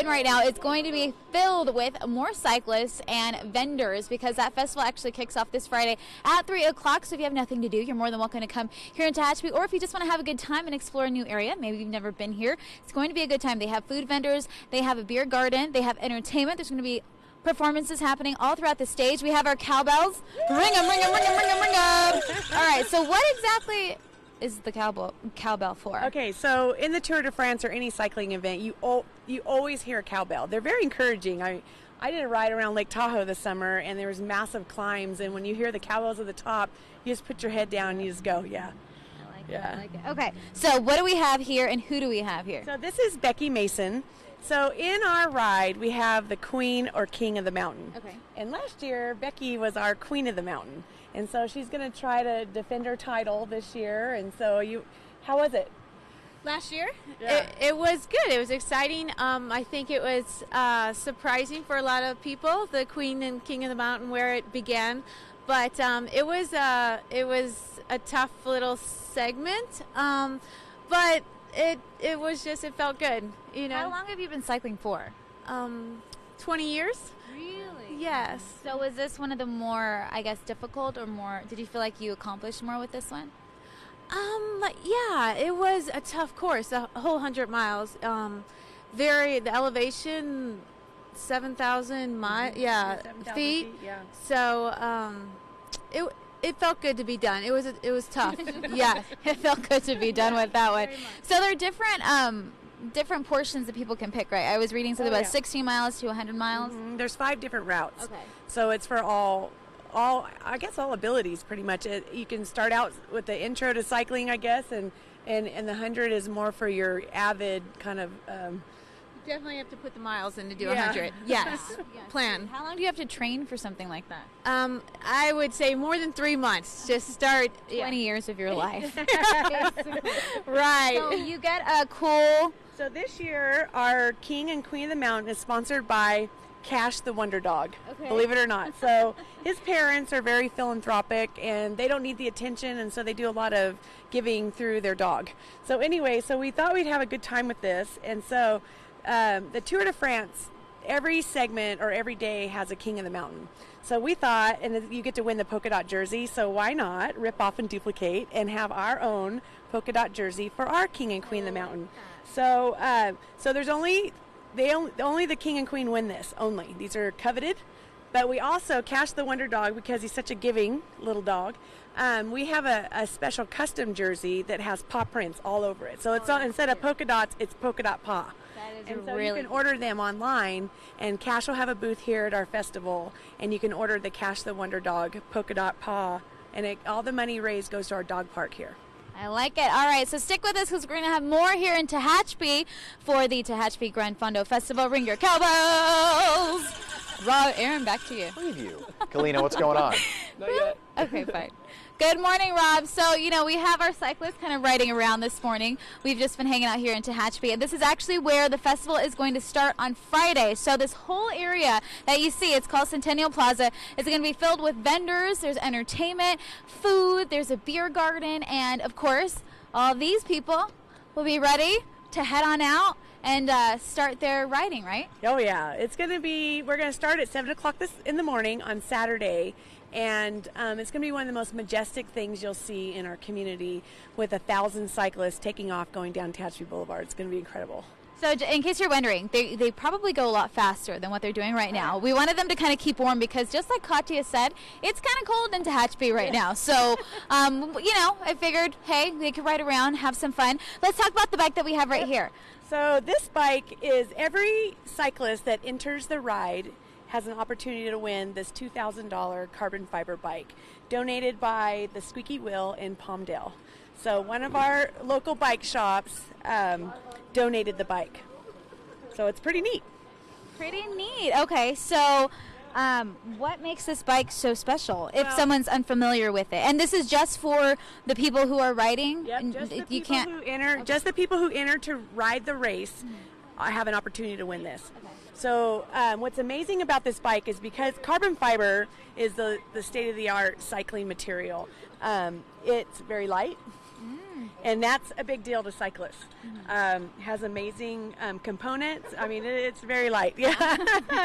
Right now, it's going to be filled with more cyclists and vendors because that festival actually kicks off this Friday at 3 o'clock. So if you have nothing to do, you're more than welcome to come here in Tehachapi. Or if you just want to have a good time and explore a new area, maybe you've never been here, it's going to be a good time. They have food vendors, they have a beer garden, they have entertainment. There's going to be performances happening all throughout the stage. We have our cowbells. Ring them, ring them, ring them, ring them, ring them. All right, so what exactly is the cowbell for? Okay, so in the Tour de France or any cycling event, you always hear a cowbell. They're very encouraging. I did a ride around Lake Tahoe this summer, and there was massive climbs, and when you hear the cowbells at the top, you just put your head down and you just go, yeah. I like it. Okay, so what do we have here, and who do we have here? So this is Becky Mason. So in our ride, we have the Queen or King of the Mountain. Okay. And last year, Becky was our Queen of the Mountain. And so she's going to try to defend her title this year. And so how was it? Last year? Yeah. It was good. It was exciting. I think it was surprising for a lot of people, the Queen and King of the Mountain, where it began. But it was a tough little segment. But it was just, it felt good. You know. How long have you been cycling for? 20 years. Really? Yes. So was this one of the more, I guess, difficult or more, did you feel like you accomplished more with this one? Yeah, it was a tough course, the whole 100 miles. The elevation, 7,000 feet. Yeah. So it felt good to be done. It was tough. Yeah, it felt good to be done with that one. So there are different portions that people can pick, right? I was reading something about 60 miles to 100 miles. Mm-hmm. There's 5 different routes. Okay. So it's for all I guess all abilities pretty much. You can start out with the intro to cycling, I guess, and the 100 is more for your avid kind of you definitely have to put the miles in to do 100. Yes. Plan. How long do you have to train for something like that? I would say more than 3 months. Just start 20 years of your life. Right. So you get a cool. So this year, our King and Queen of the Mountain is sponsored by Cash the Wonder Dog, believe it or not. So his parents are very philanthropic, and they don't need the attention, and so they do a lot of giving through their dog. So anyway, so we thought we'd have a good time with this, and so the Tour de France, every segment or every day has a King of the Mountain. So we thought, and you get to win the polka dot jersey, so why not rip off and duplicate and have our own polka dot jersey for our King and Queen of the Mountain. So there's only the King and Queen win this only. These are coveted, but we also Cash the Wonder Dog, because he's such a giving little dog. We have a special custom jersey that has paw prints all over it. So it's instead of polka dots, it's polka dot paw. And so you can order them online, and Cash will have a booth here at our festival, and you can order the Cash the Wonder Dog polka dot paw, and all the money raised goes to our dog park here. I like it. All right, so stick with us because we're going to have more here in Tehachapi for the Tehachapi GranFundo Festival. Ring your cowbells. Aaron, back to you. Preview. Kalina, what's going on? Not yet. Okay, fine. Good morning, Rob. So, we have our cyclists kind of riding around this morning. We've just been hanging out here in Tehachapi, and this is actually where the festival is going to start on Friday. So this whole area that you see, it's called Centennial Plaza, is going to be filled with vendors. There's entertainment, food, there's a beer garden, and, of course, all these people will be ready to head on out and start their riding, right? Oh, yeah. We're going to start at 7 o'clock in the morning on Saturday. And it's going to be one of the most majestic things you'll see in our community, with 1,000 cyclists taking off going down Tehachapi Boulevard. It's going to be incredible. So in case you're wondering, they probably go a lot faster than what they're doing right now. We wanted them to kind of keep warm because, just like Katya said, it's kind of cold in Tehachapi right now. So, I figured, hey, they could ride around, have some fun. Let's talk about the bike that we have right here. So this bike is every cyclist that enters the ride has an opportunity to win this $2,000 carbon fiber bike donated by the Squeaky Wheel in Palmdale. So one of our local bike shops donated the bike. So it's pretty neat. Pretty neat. Okay, so what makes this bike so special if someone's unfamiliar with it? And this is just for the people who are riding? Yep, just the people who enter to ride the race have an opportunity to win this. Okay. So what's amazing about this bike is because carbon fiber is the state-of-the-art cycling material. It's very light. And that's a big deal to cyclists. Has amazing components. I mean, it's very light. Yeah,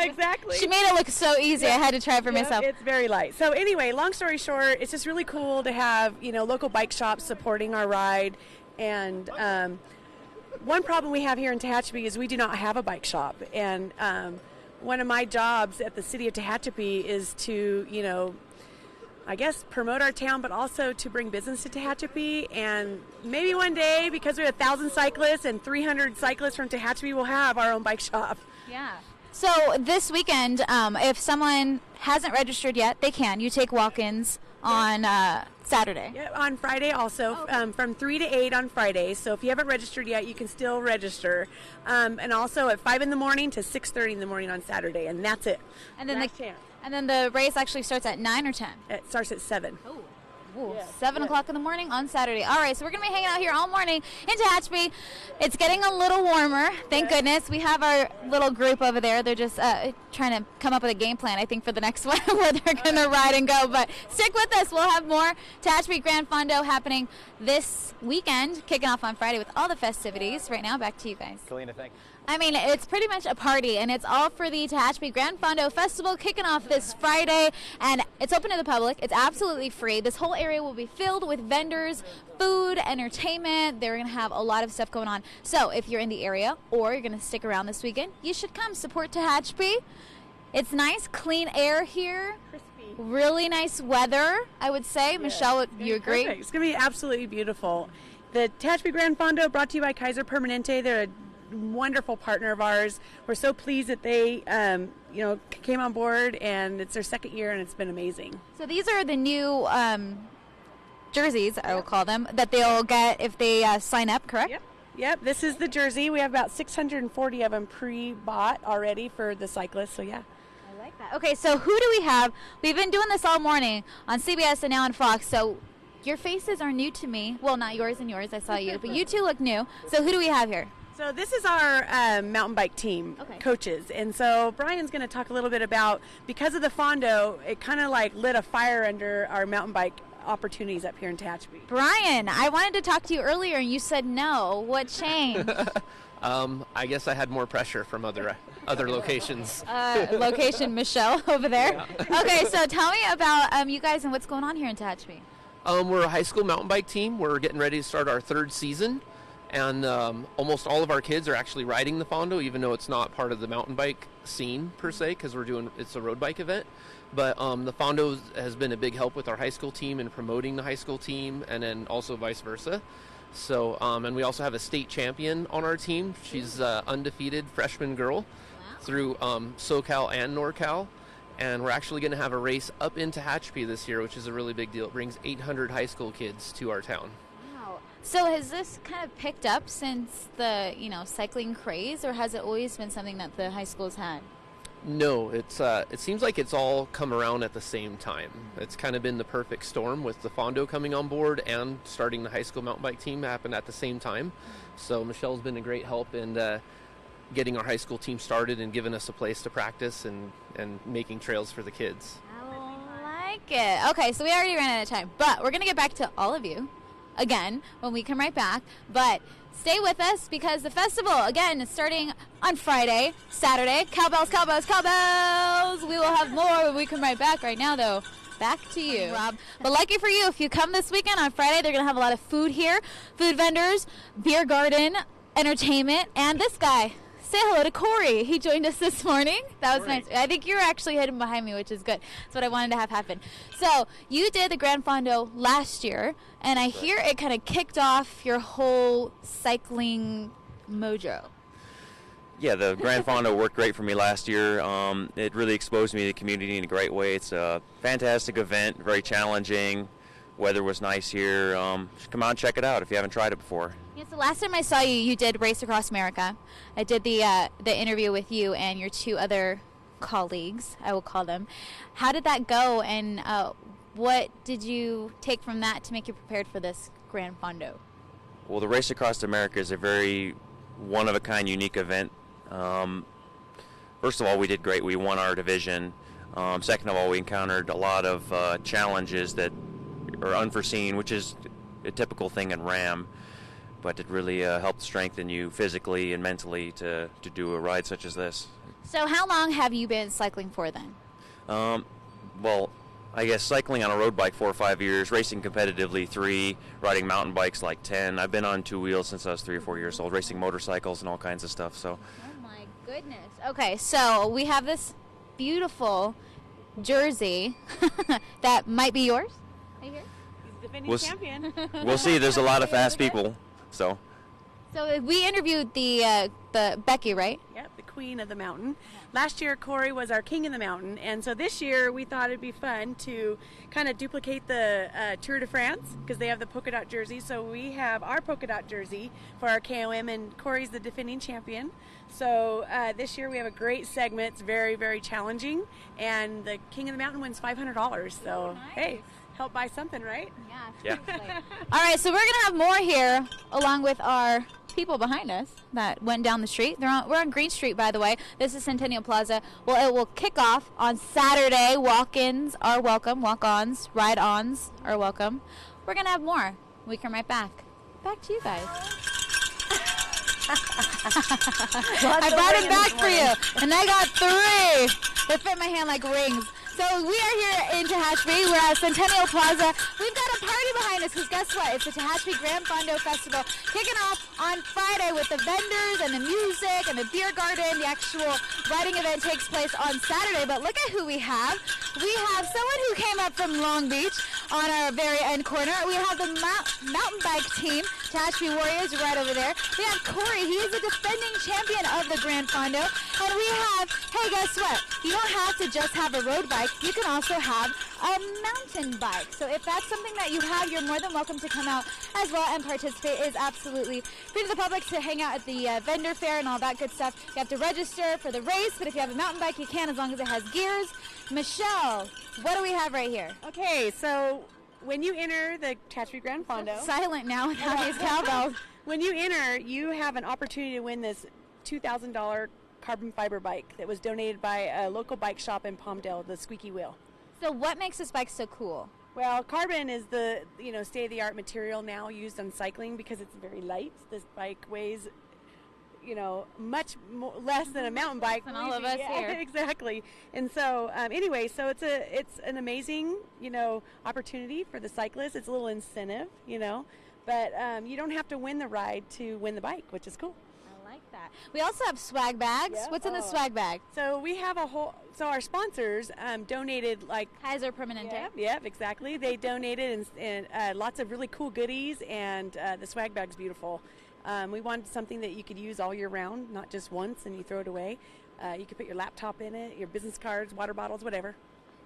exactly. She made it look so easy. I had to try it for myself. It's very light. So anyway, long story short, it's just really cool to have, local bike shops supporting our ride. And one problem we have here in Tehachapi is we do not have a bike shop. And one of my jobs at the city of Tehachapi is to, I guess, promote our town, but also to bring business to Tehachapi. And maybe one day, because we have 1,000 cyclists and 300 cyclists from Tehachapi, we'll have our own bike shop. Yeah. So this weekend, if someone hasn't registered yet, they can. You take walk-ins on Saturday. Yeah, on Friday also, from 3 to 8 on Friday. So if you haven't registered yet, you can still register. And also at 5 in the morning to 6:30 in the morning on Saturday, and that's it. And then Last chance. And then the race actually starts at 9 or 10? It starts at 7. Oh. 7 o'clock in the morning on Saturday. All right, so we're going to be hanging out here all morning in Tehachapi. It's getting a little warmer, thank goodness. We have our little group over there. They're just trying to come up with a game plan, I think, for the next one where they're going to ride and go. But stick with us. We'll have more Tehachapi GranFundo happening this weekend, kicking off on Friday with all the festivities. Right now, back to you guys. Kalina, thank you. I mean, it's pretty much a party, and it's all for the Tehachapi GranFundo Festival kicking off this Friday, and it's open to the public. It's absolutely free. This whole area will be filled with vendors, food, entertainment. They're going to have a lot of stuff going on. So if you're in the area or you're going to stick around this weekend, you should come support Tehachapi. It's nice, clean air here. Crispy. Really nice weather, I would say. Michelle, would you agree? Perfect. It's going to be absolutely beautiful. The Tehachapi GranFundo, brought to you by Kaiser Permanente. They're a wonderful partner of ours. We're so pleased that they came on board, and it's their second year, and it's been amazing. So these are the new jerseys, I will call them, that they'll get if they sign up, correct? Yep, this is the jersey. We have about 640 of them pre-bought already for the cyclists, so yeah. I like that. Okay, so who do we have? We've been doing this all morning on CBS and now on Fox, so your faces are new to me. Well, not yours and yours, I saw you, but you two look new. So who do we have here? So this is our mountain bike team, coaches. And so Brian's going to talk a little bit about, because of the Fondo, it kind of like lit a fire under our mountain bike opportunities up here in Tehachapi. Brian, I wanted to talk to you earlier and you said no. What changed? I guess I had more pressure from other locations. Location Michelle over there. Yeah. Okay, so tell me about you guys and what's going on here in Tehachapi. We're a high school mountain bike team. We're getting ready to start our 3rd season. And almost all of our kids are actually riding the Fondo, even though it's not part of the mountain bike scene per se, because it's a road bike event. But the Fondo has been a big help with our high school team and promoting the high school team, and then also vice versa. So, and we also have a state champion on our team. She's undefeated freshman girl through SoCal and NorCal. And we're actually going to have a race up in Tehachapi this year, which is a really big deal. It brings 800 high school kids to our town. So has this kind of picked up since the, cycling craze, or has it always been something that the high schools had? No, it seems like it's all come around at the same time. It's kind of been the perfect storm with the Fondo coming on board and starting the high school mountain bike team happened at the same time. So Michelle's been a great help in getting our high school team started and giving us a place to practice and making trails for the kids. I like it. Okay, so we already ran out of time, but we're going to get back to all of you again when we come right back, but stay with us because the festival again is starting on Friday, Saturday. Cowbells, cowbells, cowbells. We will have more when we come right back. Right now though, back to you, Rob. But lucky for you, if you come this weekend on Friday, they're gonna have a lot of food here, food vendors, beer garden, entertainment, and this guy. Say hello to Corey. He joined us this morning. That was nice. I think you're actually hidden behind me, which is good. That's what I wanted to have happen. So you did the GranFundo last year, and I hear it kind of kicked off your whole cycling mojo. Yeah, the GranFundo worked great for me last year. It really exposed me to the community in a great way. It's a fantastic event, very challenging. Weather was nice here. Come out and check it out if you haven't tried it before. Yeah, so last time I saw you, you did Race Across America. I did the interview with you and your 2 other colleagues, I will call them. How did that go, and what did you take from that to make you prepared for this GranFundo? Well, the Race Across America is a very one-of-a-kind, unique event. First of all, we did great. We won our division. Second of all, we encountered a lot of challenges that are unforeseen, which is a typical thing in Ram, but it really helped strengthen you physically and mentally to do a ride such as this. So how long have you been cycling for then? Well, I guess cycling on a road bike 4 or 5 years, racing competitively 3, riding mountain bikes like 10. I've been on 2 wheels since I was 3 or 4 years old, racing motorcycles and all kinds of stuff. So. Oh my goodness. Okay, so we have this beautiful jersey that might be yours. Right here. He's the defending champion. We'll see. There's a lot of fast people. So we interviewed the Becky, right? Yep, the queen of the mountain. Last year, Corey was our king of the mountain, and so this year we thought it'd be fun to kind of duplicate the Tour de France because they have the polka dot jersey. So we have our polka dot jersey for our KOM, and Corey's the defending champion. So this year we have a great segment. It's very, very challenging, and the king of the mountain wins $500. So nice. Hey, help buy something, right? Yeah. All right, so we're gonna have more here along with our people behind us that went down the street. We're on Green Street, by the way. This is Centennial Plaza. Well, it will kick off on Saturday. Walk-ins are welcome. Walk-ons, ride-ons are welcome. We're going to have more. We come right back. Back to you guys. I brought it back for you, and I got 3. They fit my hand like rings. So we are here in Tehachapi. We're at Centennial Plaza. We've got a party behind us because guess what? It's the Tehachapi GranFundo Festival kicking off on Friday with the vendors and the music and the beer garden. The actual riding event takes place on Saturday. But look at who we have. We have someone who came up from Long Beach on our very end corner. We have the mountain bike team, Tehachapi Warriors, right over there. We have Corey. He is the defending champion of the GranFundo. And we have, hey, guess what? You don't have to just have a road bike. You can also have a mountain bike. So if that's something that you have, you're more than welcome to come out as well and participate. It is absolutely free to the public to hang out at the vendor fair and all that good stuff. You have to register for the race, but if you have a mountain bike, you can as long as it has gears. Michelle, what do we have right here? Okay, so when you enter the Tehachapi GranFundo, Silent now without these cowbells. when you enter, you have an opportunity to win this $2,000 carbon fiber bike that was donated by a local bike shop in Palmdale, the Squeaky Wheel. So what makes this bike so cool? Well, carbon is the state-of-the-art material now used on cycling because it's very light. This bike weighs much less than a mountain bike. And all of us here. Exactly. And so anyway, so it's an amazing opportunity for the cyclist. It's a little incentive, but you don't have to win the ride to win the bike, which is cool. That. We also have swag bags. Yeah. What's in the swag bag? So we have our sponsors donated like Kaiser Permanente. Yep, exactly. They donated and lots of really cool goodies, and the swag bag's beautiful. We wanted something that you could use all year round, not just once and you throw it away. You could put your laptop in it, your business cards, water bottles, whatever.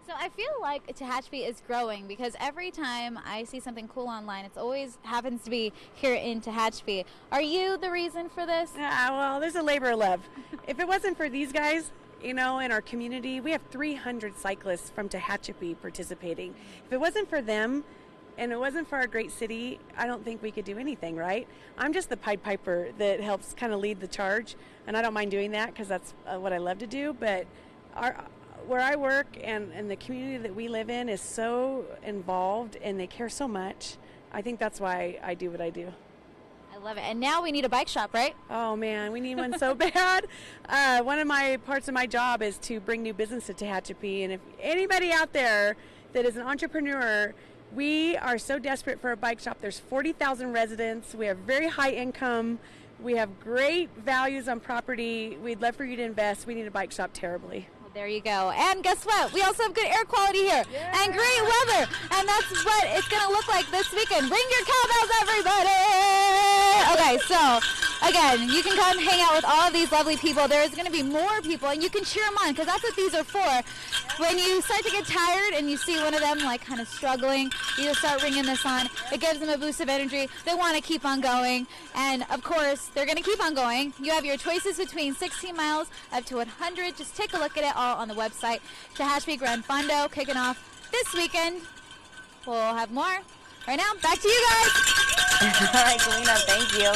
So I feel like Tehachapi is growing because every time I see something cool online, it always happens to be here in Tehachapi. Are you the reason for this? Well, there's a labor of love. If it wasn't for these guys, in our community, we have 300 cyclists from Tehachapi participating. If it wasn't for them, and it wasn't for our great city, I don't think we could do anything, right? I'm just the Pied Piper that helps kind of lead the charge, and I don't mind doing that because that's what I love to do, but where I work and the community that we live in is so involved and they care so much. I think that's why I do what I do. I love it. And now we need a bike shop, right? Oh man, we need one so bad. One of my parts of my job is to bring new business to Tehachapi, and if anybody out there that is an entrepreneur, we are so desperate for a bike shop. There's 40,000 residents. We have very high income. We have great values on property. We'd love for you to invest. We need a bike shop terribly. There you go. And guess what? We also have good air quality here and great weather. And that's what it's going to look like this weekend. Ring your cowbells, everybody. Okay, so again, you can come hang out with all of these lovely people. There's going to be more people, and you can cheer them on because that's what these are for. When you start to get tired and you see one of them like kind of struggling, you just start ringing this on. It gives them a boost of energy. They want to keep on going. And of course, they're going to keep on going. You have your choices between 16 miles up to 100. Just take a look at it all on the website. Tehachapi GranFundo kicking off this weekend. We'll have more. Right now, back to you guys. All right, Kalina, thank you.